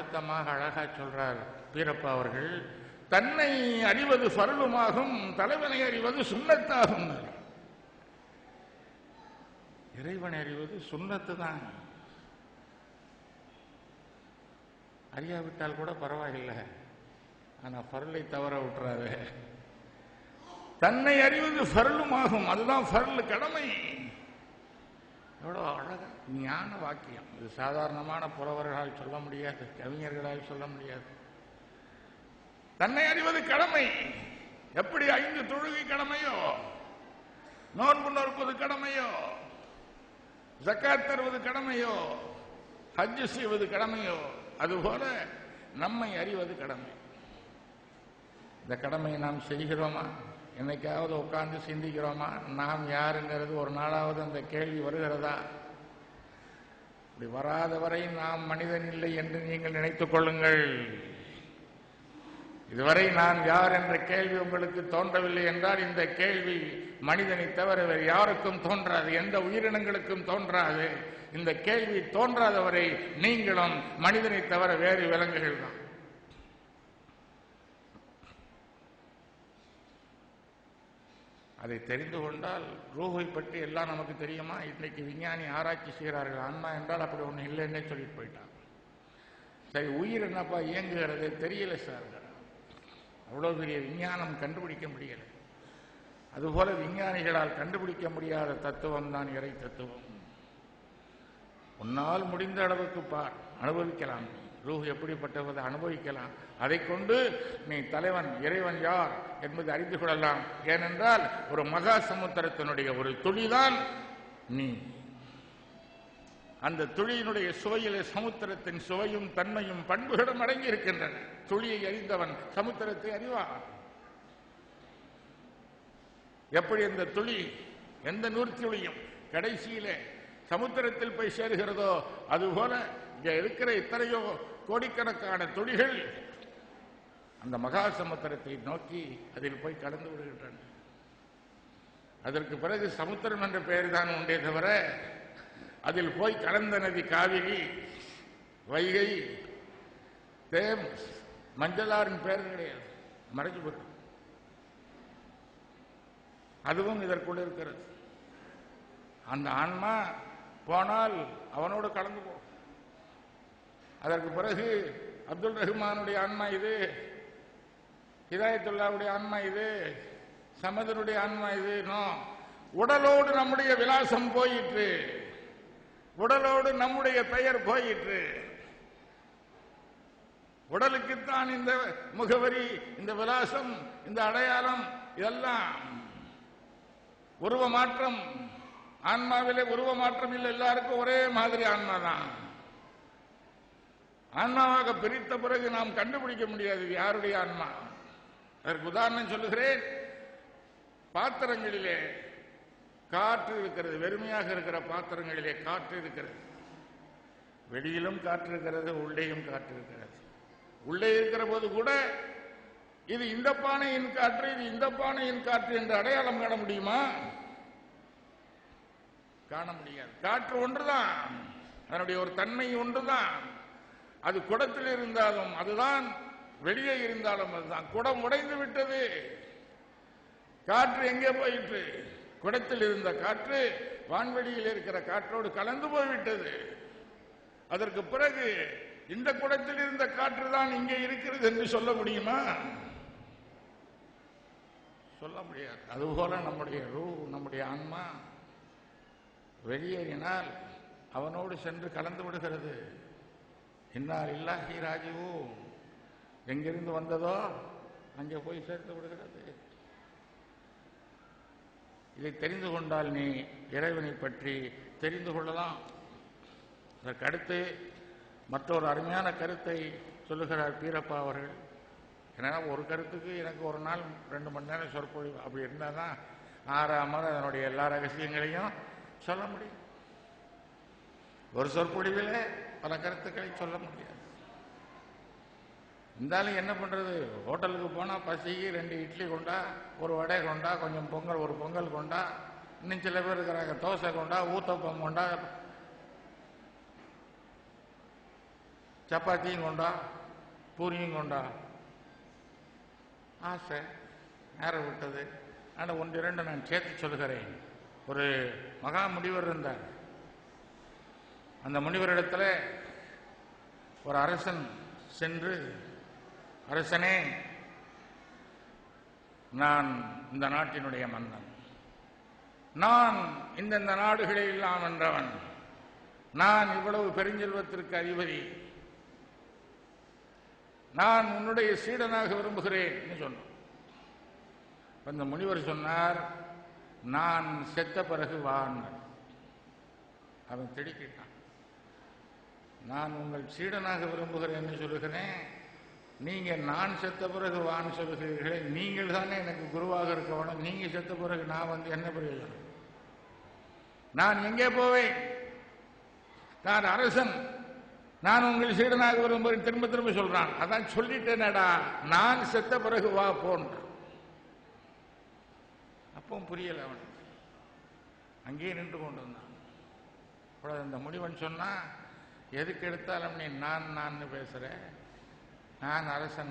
அழுத்தமாக அழகா சொல்றார் பீரப்பா அவர்கள். தன்னை அறிவது ஃபர்லுமாகும், தலைவனை அறிவது சுன்னத்தாகும். இறைவனை அறிவது சுன்னத்து தான். அறியாவிட்டால் கூட பரவாயில்லை, ஆனா ஃபர்லை தவற விட்டுறாரு. தன்னை அறிவது ஃபர்லுமாகும், அதுதான் ஃபர்லு, கடமை. எவ்வளோ அழகா ஞான வாக்கியம் இது. சாதாரணமான புலவர்களால் சொல்ல முடியாது, கவிஞர்களால் சொல்ல முடியாது. தன்னை அறிவது கடமை. எப்படி 5 தொழுகை கடமையோ, நோன்பு நோற்பது கடமையோ, ஜக்காத் தருவது கடமையோ, ஹஜ் செய்வது கடமையோ, அதுபோல நம்மை அறிவது கடமை. இந்த கடமையை நாம் செய்கிறோமா? என்னைக்காவது உட்கார்ந்து சிந்திக்கிறோமா? நாம் யாருங்கிறது ஒரு நாளாவது அந்த கேள்வி வருகிறதா? இப்படி வராத வரை நாம் மனிதன் இல்லை என்று நீங்கள் நினைத்துக் கொள்ளுங்கள். இதுவரை நான் யார் என்ற கேள்வி உங்களுக்கு தோன்றவில்லை என்றால் இந்த கேள்வி மனிதனை தவிர வேறு யாருக்கும் தோன்றாது, எந்த உயிரினங்களுக்கும் தோன்றாது. இந்த கேள்வி தோன்றாதவரை நீங்களும் மனிதனை தவிர வேறு விலங்குகள் தான். அதை தெரிந்து கொண்டால் ரூஹை பற்றி எல்லாம் நமக்கு தெரியுமா? இன்னைக்கு விஞ்ஞானி ஆராய்ச்சி செய்கிறார்கள். ஆன்மா என்றால் அப்படி ஒண்ணு இல்லைன்னே சொல்லிட்டு போயிட்டான். சரி, உயிர் என்னப்பா இயங்குகிறது தெரியல சார். அவ்வளவு பெரிய விஞ்ஞானம் கண்டுபிடிக்க முடியல. அதுபோல விஞ்ஞானிகளால் கண்டுபிடிக்க முடியாத தத்துவம் தான் இறை தத்துவம். உன்னால் முடிந்த அளவுக்கு பார், அனுபவிக்கலாம். ரூஹ் எப்படிப்பட்டதை அனுபவிக்கலாம். அதை கொண்டு நீ தலைவன் இறைவன் யார் என்பதை அறிந்து கொள்ளலாம். ஏனென்றால் ஒரு மகா சமுத்திரத்தினுடைய ஒரு துளிதான் நீ. அந்த துளியினுடைய சுவையிலே சமுத்திரத்தின் சுவையும் தன்மையும் பண்புகளும் அடங்கி இருக்கின்றன. துளியை அறிந்தவன் சமுத்திரத்தை அறிவான். எப்படி அந்த துளி எந்த நூற்துளியும் கடைசியிலே சமுத்திரத்தில் போய் சேருகிறதோ, அதுபோல இங்கே இருக்கிற இத்தனையோ கோடிக்கணக்கான துளிகள் அந்த மகா சமுத்திரத்தை நோக்கி அதில் போய் கலந்து விடுகின்றன. அதற்கு பிறகு சமுத்திரம் என்ற பெயர் தான் உண்டே தவிர அதில் போய் கலந்த நதி காவிரி, வைகை, தேம்ஸ், மஞ்சளாரின் பெயர் கிடையாது, மறைஞ்சு போட்டு. அதுவும் இதற்குள்ள இருக்கிறது. அந்த ஆன்மா போனால் அவனோடு கலந்து போ. அதற்கு பிறகு அப்துல் ரஹ்மானுடைய ஆன்மா இது, ஹிதாயத்துல்லாவுடைய ஆன்மா இது, சமதனுடைய ஆன்மா இது. உடலோடு நம்முடைய விலாசம் போயிற்று, உடலோடு நம்முடைய பெயர் போயிற்று. உடலுக்குத்தான் இந்த முகவரி, இந்த விலாசம், இந்த அடையாளம், இதெல்லாம் உருவ மாற்றம். ஆன்மாவிலே உருவ மாற்றம் இல்லை, எல்லாருக்கும் ஒரே மாதிரி ஆன்மா தான். ஆன்மாவாக பிரித்த பிறகு நாம் கண்டுபிடிக்க முடியாது யாருடைய ஆன்மா. அதற்கு உதாரணம் சொல்லுகிறேன். பாத்திரங்களிலே காற்று இருக்கிறது, வெறுமையாக இருக்கிற பாத்திரங்களிலே காற்று இருக்கிறது. வெளியிலும் காற்று இருக்கிறது, உள்ளேயும் காற்று இருக்கிறது. உள்ளே இருக்கிற போது கூட இது இந்த பானையின் காற்று, இது இந்த பானையின் காற்று என்று அடையாளம் காண முடியுமா? காண முடியாது. காற்று ஒன்றுதான், அதனுடைய ஒரு தன்மை ஒன்றுதான். அது குடத்தில் இருந்தாலும் அதுதான், வெளியே இருந்தாலும் அதுதான். குடம் உடைந்து விட்டது, காற்று எங்கே போயிற்று? குடத்தில் இருந்த காற்று வான்வெளியில் இருக்கிற காற்றோடு கலந்து போய்விட்டது. அதற்கு பிறகு இந்த குடத்தில் இருந்த காற்று தான் இங்கே இருக்கிறது என்று சொல்ல முடியுமா? சொல்ல முடியாது. அதுபோல நம்முடைய ரூஹ், நம்முடைய ஆன்மா வெளியேறினால் அவனோடு சென்று கலந்து விடுகிறது. இன்னார் இல்லாஹி ராஜிஊன், எங்கிருந்து வந்ததோ அங்கே போய் சேர்த்து விடுகிறது. இதை தெரிந்து கொண்டால் நீ இறைவனை பற்றி தெரிந்து கொள்ளலாம். அதற்கு அடுத்து மற்றொரு அருமையான கருத்தை சொல்லுகிறார் பீரப்பா அவர்கள். ஏன்னா ஒரு கருத்துக்கு எனக்கு ஒரு நாள் 2 மணி நேரம் சொற்பொழிவு அப்படி இருந்தால் தான் ஆறாமல் அதனுடைய எல்லா ரகசியங்களையும் சொல்ல முடியும். ஒரு சொற்பொழிவில் பல கருத்துக்களை சொல்ல முடியாது. இருந்தாலும் என்ன பண்றது, ஹோட்டலுக்கு போனா பசிக்கு 2 இட்லி கொண்டா, ஒரு வடை கொண்டா, கொஞ்சம் பொங்கல், ஒரு பொங்கல் கொண்டா, இன்னும் சில பேர் இருக்கிறாங்க தோசை கொண்டா, ஊத்தப்பம் கொண்டா, சப்பாத்தியும் கொண்டா, பூரியும் கொண்டா. ஆசை நேரம் விட்டது. ஆனால் ஒன்று இரண்டு நான் சேர்த்து சொல்கிறேன். ஒரு மகா முனிவர் இருந்தார். அந்த முனிவரிடத்தில் ஒரு அரசன் சென்று, அரசனே, நான் இந்த நாட்டினுடைய மன்னன், நான் இந்தந்த நாடுகளை எல்லாம் வென்றவன், நான் இவ்வளவு பெருஞ்செல்வத்திற்கு அதிபதி, நான் உன்னுடைய சீடனாக விரும்புகிறேன் சொன்னான். அந்த முனிவர் சொன்னார், நான் செத்த பிறகு வான். அவன் திடுக்கிட்டான். நான் உங்கள் சீடனாக விரும்புகிறேன்னு சொல்லுகிறேன், நீங்க நான் செத்த பிறகு வான்னு சொல்லுகிறீர்களே, நீங்கள் தானே எனக்கு குருவாக இருக்கணும், நீங்க செத்த பிறகு நான் வந்து என்ன பிரயோஜனம்? நான் எங்கே போவேன்? நான் அரசன், நான் உங்கள் சீடனாக விரும்புகிறேன். திரும்ப திரும்ப சொல்றான். அதான் சொல்லிட்டேனடா, நான் செத்த பிறகு வா போன்றான். அப்பவும் புரியல அவன், அங்கேயே நின்று கொண்டு வந்தான். அந்த முனிவன் சொன்னா, எதுக்கு எடுத்தாலும் நீ நான் பேசுற, நான் அரசன்